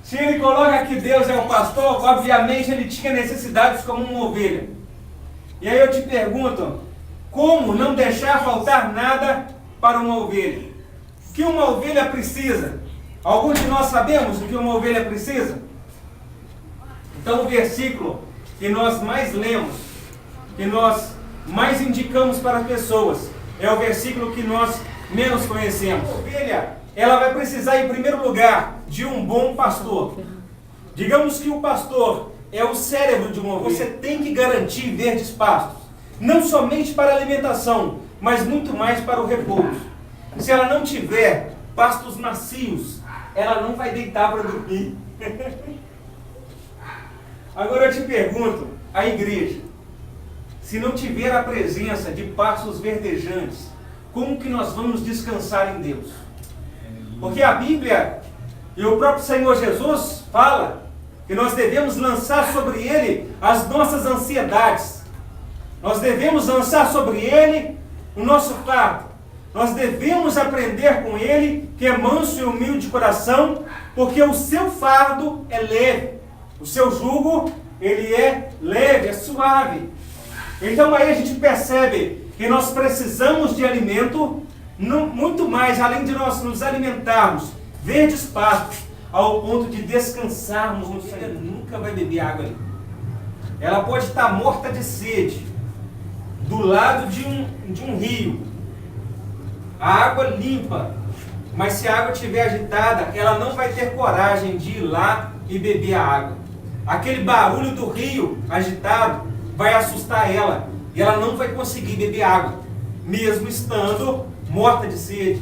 Se ele coloca que Deus é o pastor, obviamente ele tinha necessidades como uma ovelha. E aí eu te pergunto, como não deixar faltar nada para uma ovelha? O que uma ovelha precisa? Alguns de nós sabemos o que uma ovelha precisa? Então o versículo que nós mais lemos, que nós mais indicamos para as pessoas, é o versículo que nós menos conhecemos. A ovelha, ela vai precisar em primeiro lugar de um bom pastor. Digamos que o pastor é o cérebro de uma ovelha. Você tem que garantir verdes pastos, não somente para a alimentação, mas muito mais para o repouso. Se ela não tiver pastos macios, ela não vai deitar para dormir. Agora eu te pergunto, a igreja, se não tiver a presença de pastos verdejantes, como que nós vamos descansar em Deus? Porque a Bíblia e o próprio Senhor Jesus fala que nós devemos lançar sobre Ele as nossas ansiedades. Nós devemos lançar sobre Ele o nosso fardo. Nós devemos aprender com Ele, que é manso e humilde de coração, porque o seu fardo é leve. O seu jugo, ele é leve, é suave. Então aí a gente percebe que nós precisamos de alimento, muito mais, além de nós nos alimentarmos, verdes pastos, ao ponto de descansarmos no Senhor. Nunca vai beber água ali. Ela pode estar morta de sede, do lado de um rio. A água limpa, mas se a água estiver agitada, ela não vai ter coragem de ir lá e beber a água. Aquele barulho do rio agitado vai assustar ela, e ela não vai conseguir beber água, mesmo estando morta de sede.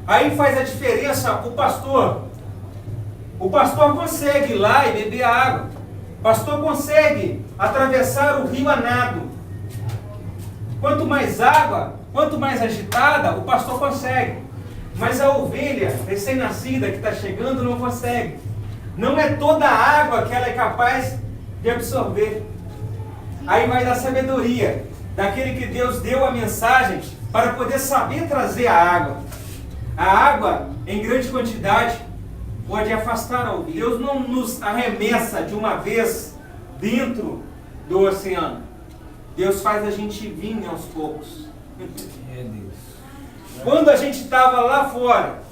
Aí faz a diferença o pastor. O pastor consegue ir lá e beber a água. O pastor consegue atravessar o rio a nado. Quanto mais água, quanto mais agitada, o pastor consegue. Mas a ovelha recém-nascida que está chegando não consegue. Não é toda a água que ela é capaz de absorver. Aí vai da sabedoria, daquele que Deus deu a mensagem para poder saber trazer a água. A água, em grande quantidade, pode afastar a ovelha. Deus não nos arremessa de uma vez dentro do oceano. Deus faz a gente vir aos poucos. Quando a gente estava lá fora,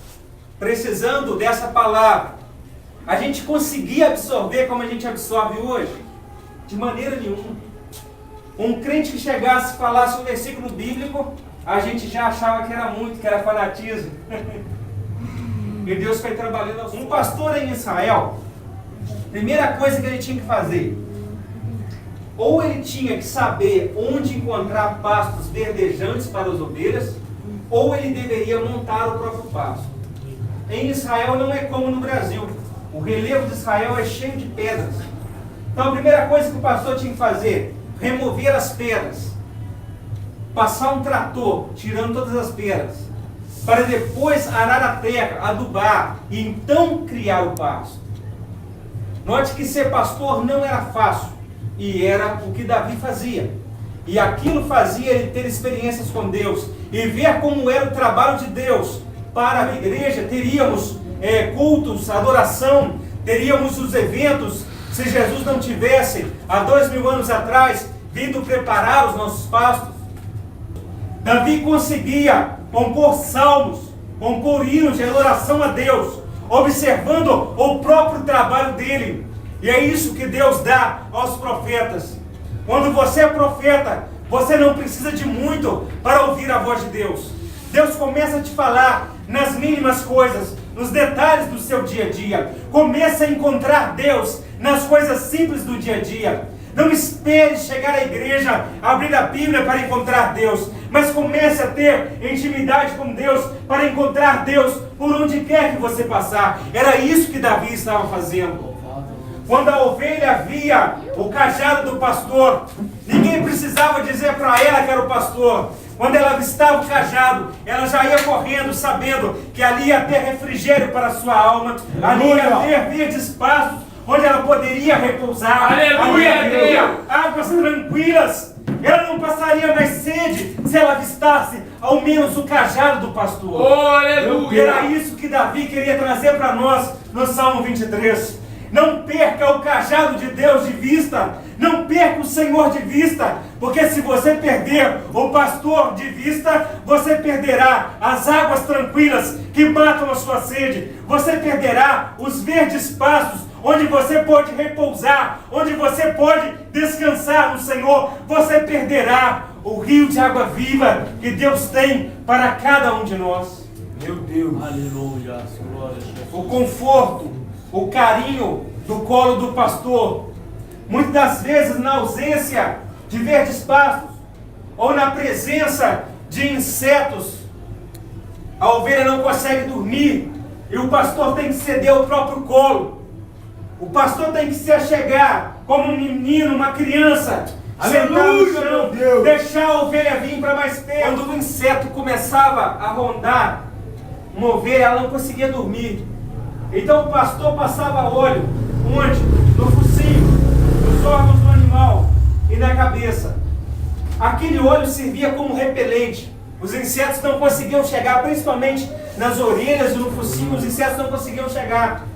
precisando dessa palavra, a gente conseguia absorver como a gente absorve hoje? De maneira nenhuma. Um crente que chegasse e falasse um versículo bíblico, a gente já achava que era muito, que era fanatismo. E Deus foi trabalhando. Um pastor em Israel, primeira coisa que ele tinha que fazer, ou ele tinha que saber onde encontrar pastos verdejantes para as ovelhas, ou ele deveria montar o próprio pasto. Em Israel não é como no Brasil. O relevo de Israel é cheio de pedras. Então a primeira coisa que o pastor tinha que fazer, remover as pedras, passar um trator tirando todas as pedras, para depois arar a terra, adubar e então criar o pasto. Note que ser pastor não era fácil, e era o que Davi fazia. E aquilo fazia ele ter experiências com Deus e ver como era o trabalho de Deus para a igreja. Teríamos cultos, adoração, teríamos os eventos. Se Jesus não tivesse, há 2000 anos atrás, vindo preparar os nossos pastos, Davi conseguia compor salmos, compor hinos de adoração a Deus, observando o próprio trabalho dele. E é isso que Deus dá aos profetas. Quando você é profeta, você não precisa de muito para ouvir a voz de Deus. Deus começa a te falar nas mínimas coisas, nos detalhes do seu dia a dia. Começa a encontrar Deus nas coisas simples do dia a dia. Não espere chegar à igreja, abrir a Bíblia para encontrar Deus, mas comece a ter intimidade com Deus para encontrar Deus por onde quer que você passar. Era isso que Davi estava fazendo. Quando a ovelha via o cajado do pastor, ninguém precisava dizer para ela que era o pastor. Quando ela avistava o cajado, ela já ia correndo, sabendo que ali ia ter refrigério para a sua alma, ali ia ter verdes pastos, onde ela poderia repousar. Aleluia! Ali havia águas tranquilas. Ela não passaria mais sede se ela avistasse ao menos o cajado do pastor. Oh, aleluia! Era isso que Davi queria trazer para nós no Salmo 23. Não perca o cajado de Deus de vista, não perca o Senhor de vista, porque se você perder o pastor de vista, você perderá as águas tranquilas que matam a sua sede, você perderá os verdes pastos, onde você pode repousar, onde você pode descansar no Senhor, você perderá o rio de água viva que Deus tem para cada um de nós. Meu Deus! Aleluia! Glória a Jesus. O conforto, o carinho do colo do pastor, muitas das vezes na ausência de verdes pastos, ou na presença de insetos, a ovelha não consegue dormir, e o pastor tem que ceder o próprio colo. O pastor tem que se achegar como um menino, uma criança, sentar no chão, deixar a ovelha vir para mais perto. Quando o inseto começava a rondar uma ovelha, ela não conseguia dormir. Então o pastor passava óleo, onde? No focinho, nos órgãos do animal e na cabeça. Aquele óleo servia como repelente. Os insetos não conseguiam chegar, principalmente nas orelhas e no focinho, os insetos não conseguiam chegar.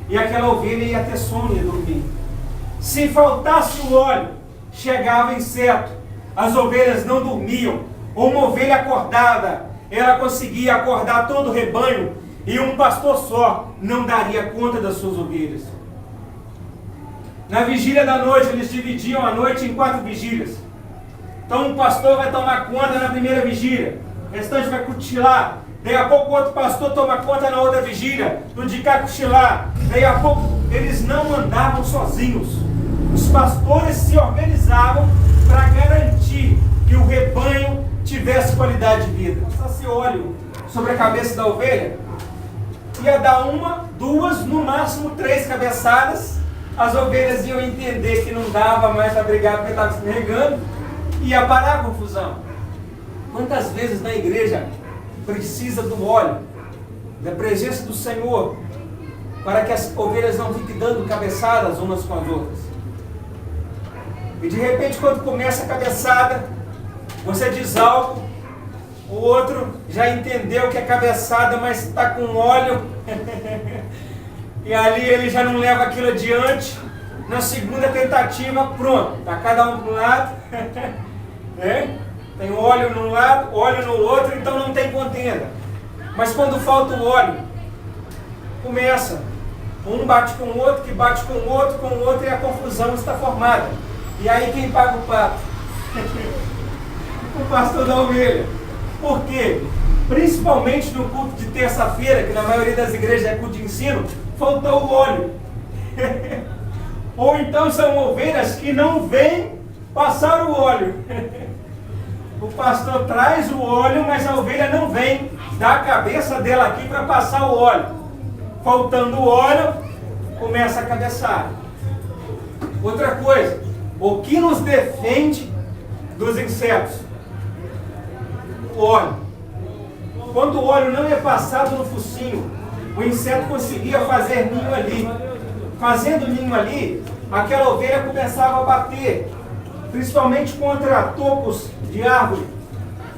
E aquela ovelha ia ter sono e ia dormir. Se faltasse o óleo, chegava inseto. As ovelhas não dormiam. Uma ovelha acordada, ela conseguia acordar todo o rebanho, e um pastor só não daria conta das suas ovelhas. Na vigília da noite, eles dividiam a noite em 4 vigílias. Então um pastor vai tomar conta na primeira vigília, o restante vai cochilar. Daí a pouco outro pastor toma conta na outra vigília, no de cá cochilar. Daí a pouco eles não andavam sozinhos. Os pastores se organizavam para garantir que o rebanho tivesse qualidade de vida. Se óleo sobre a cabeça da ovelha, ia dar 1, 2, no máximo 3 cabeçadas. As ovelhas iam entender que não dava mais para brigar porque estava escorregando, e ia parar a confusão. Quantas vezes na igreja precisa do óleo, da presença do Senhor, para que as ovelhas não fiquem dando cabeçadas umas com as outras? E de repente, quando começa a cabeçada, você diz algo, o outro já entendeu que é cabeçada, mas está com óleo, e ali ele já não leva aquilo adiante. Na segunda tentativa, pronto, está cada um para um lado, tem óleo num lado, óleo no outro, então não tem contenda. Mas quando falta o óleo, começa, um bate com o outro, que bate com o outro, e a confusão está formada. E aí quem paga o pato? O pastor da ovelha. Por quê? Principalmente no culto de terça-feira, que na maioria das igrejas é culto de ensino, faltou o óleo. Ou então são ovelhas que não vêm passar o óleo. O pastor traz o óleo, mas a ovelha não vem da cabeça dela aqui para passar o óleo. Faltando o óleo, começa a cabeçar. Outra coisa, o que nos defende dos insetos? O óleo. Quando o óleo não é passado no focinho, o inseto conseguia fazer ninho ali. Fazendo ninho ali, aquela ovelha começava a bater, principalmente contra topos de árvore,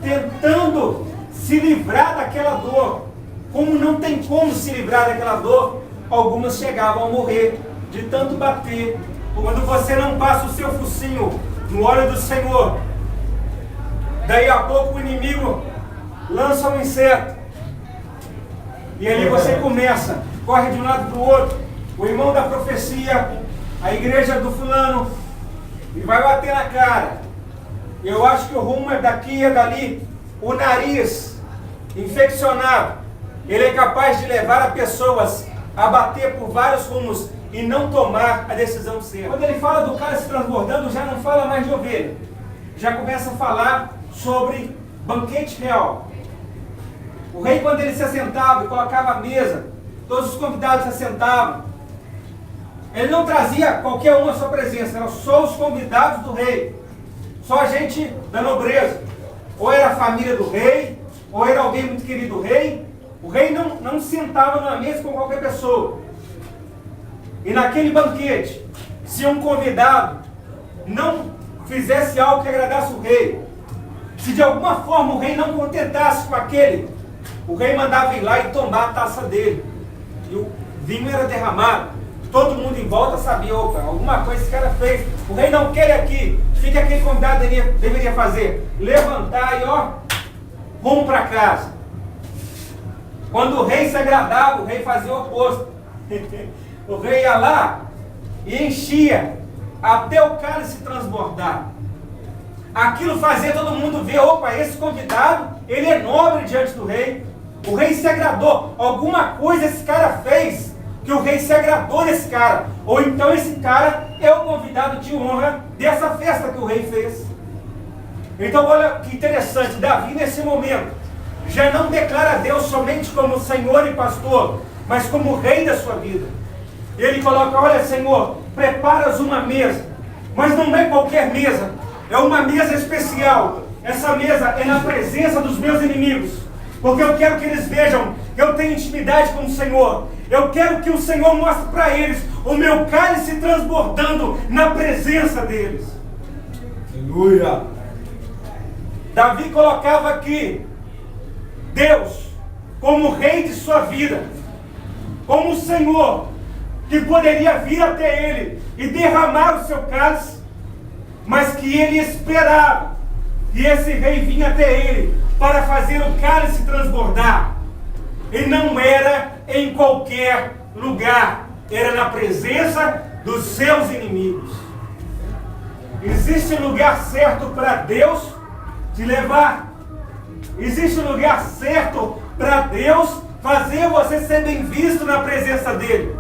tentando se livrar daquela dor. Como não tem como se livrar daquela dor, algumas chegavam a morrer de tanto bater. Quando você não passa o seu focinho no óleo do Senhor, daí a pouco o inimigo lança um inseto, e ali você começa, corre de um lado para o outro, o irmão da profecia, a igreja do fulano, e vai bater na cara. Eu acho que o rumo é daqui e dali. O nariz infeccionado, ele é capaz de levar a pessoas a bater por vários rumos e não tomar a decisão certa. Quando ele fala do cara se transbordando, já não fala mais de ovelha, já começa a falar sobre banquete real. O rei, quando ele se assentava e colocava a mesa, todos os convidados se assentavam. Ele não trazia qualquer um à sua presença, eram só os convidados do rei, só a gente da nobreza. Ou era a família do rei, ou era alguém muito querido do rei. O rei não sentava na mesa com qualquer pessoa. E naquele banquete, se um convidado não fizesse algo que agradasse o rei, se de alguma forma o rei não contentasse com aquele, o rei mandava ir lá e tomar a taça dele. E vinho era derramado. Todo mundo em volta sabia, opa, alguma coisa esse cara fez. O rei não quer aqui. O que aquele convidado deveria fazer? Levantar e rumo para casa. Quando o rei se agradava, o rei fazia o oposto. O rei ia lá e enchia até o cálice transbordar. Aquilo fazia todo mundo ver, opa, esse convidado, ele é nobre diante do rei. O rei se agradou. Alguma coisa esse cara fez que o rei se agradou desse cara. Ou então esse cara é o convidado de honra dessa festa que o rei fez. Então olha que interessante, Davi nesse momento já não declara a Deus somente como Senhor e pastor, mas como rei da sua vida. Ele coloca, olha Senhor, preparas uma mesa, mas não é qualquer mesa, é uma mesa especial. Essa mesa é na presença dos meus inimigos, porque eu quero que eles vejam que eu tenho intimidade com o Senhor. Eu quero que o Senhor mostre para eles o meu cálice transbordando na presença deles. Aleluia. Davi colocava aqui Deus como rei de sua vida, como o Senhor que poderia vir até ele e derramar o seu cálice, mas que ele esperava e esse rei vinha até ele para fazer o cálice transbordar. E não era em qualquer lugar, era na presença dos seus inimigos. Existe lugar certo para Deus te levar. Existe lugar certo para Deus fazer você ser bem visto na presença dele.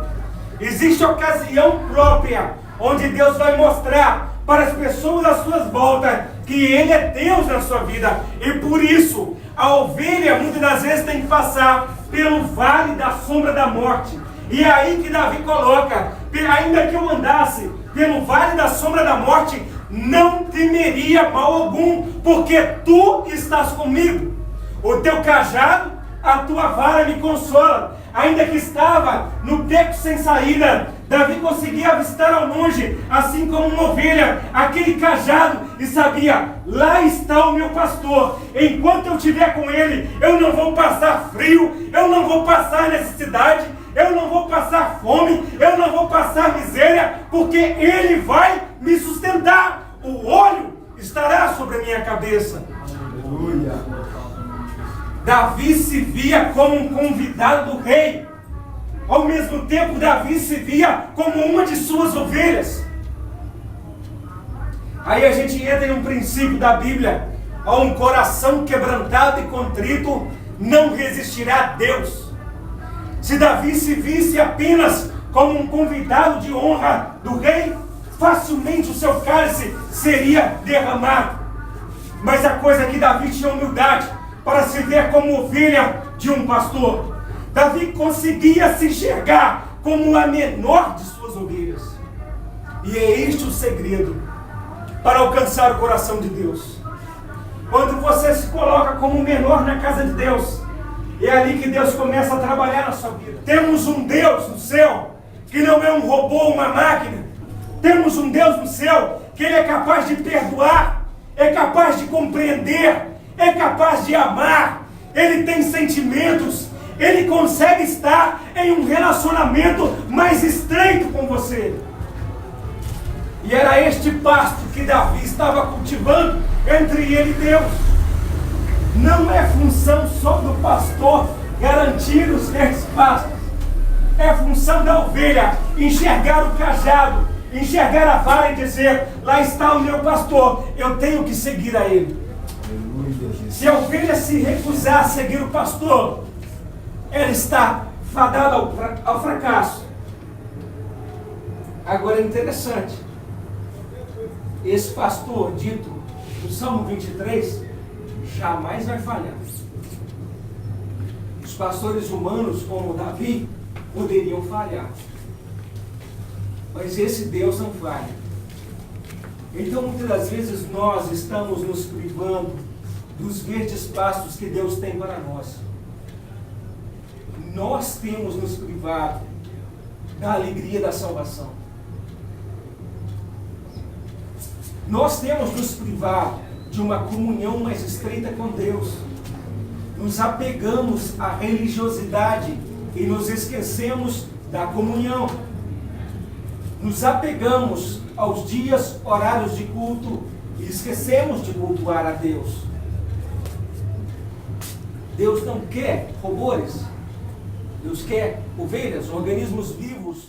Existe ocasião própria onde Deus vai mostrar para as pessoas à sua volta que ele é Deus na sua vida. E por isso a ovelha muitas das vezes tem que passar pelo vale da sombra da morte. E é aí que Davi coloca, ainda que eu andasse pelo vale da sombra da morte, não temeria mal algum, porque tu estás comigo. O teu cajado, a tua vara me consola. Ainda que estava no beco sem saída, Davi conseguia avistar ao longe, assim como uma ovelha, aquele cajado, e sabia, lá está o meu pastor. Enquanto eu estiver com ele, eu não vou passar frio, eu não vou passar necessidade, eu não vou passar fome, eu não vou passar miséria, porque ele vai me sustentar. O óleo estará sobre a minha cabeça. Aleluia. Davi se via como um convidado do rei. Ao mesmo tempo, Davi se via como uma de suas ovelhas. Aí a gente entra em um princípio da Bíblia. A um coração quebrantado e contrito não resistirá a Deus. Se Davi se visse apenas como um convidado de honra do rei, facilmente o seu cálice seria derramado. Mas a coisa é que Davi tinha humildade para se ver como ovelha de um pastor. Davi conseguia se enxergar como a menor de suas ovelhas. E é este o segredo para alcançar o coração de Deus. Quando você se coloca como menor na casa de Deus, é ali que Deus começa a trabalhar na sua vida. Temos um Deus no céu que não é um robô, uma máquina. Temos um Deus no céu que Ele é capaz de perdoar, é capaz de compreender, é capaz de amar. Ele tem sentimentos, Ele consegue estar em um relacionamento mais estreito com você. E era este pasto que Davi estava cultivando entre ele e Deus. Não é função só do pastor garantir os verdes pastos. É função da ovelha enxergar o cajado, enxergar a vara e dizer, lá está o meu pastor, eu tenho que seguir a ele. Se a ovelha se recusar a seguir o pastor, ela está fadada ao fracasso. Agora é interessante, esse pastor dito no Salmo 23 jamais vai falhar. Os pastores humanos como Davi poderiam falhar, mas esse Deus não falha. Então muitas das vezes nós estamos nos privando dos verdes pastos que Deus tem para nós. Nós temos nos privado da alegria da salvação. Nós temos nos privado de uma comunhão mais estreita com Deus. Nos apegamos à religiosidade e nos esquecemos da comunhão. Nos apegamos aos dias, horários de culto e esquecemos de cultuar a Deus. Deus não quer robôs. Deus quer ovelhas, organismos vivos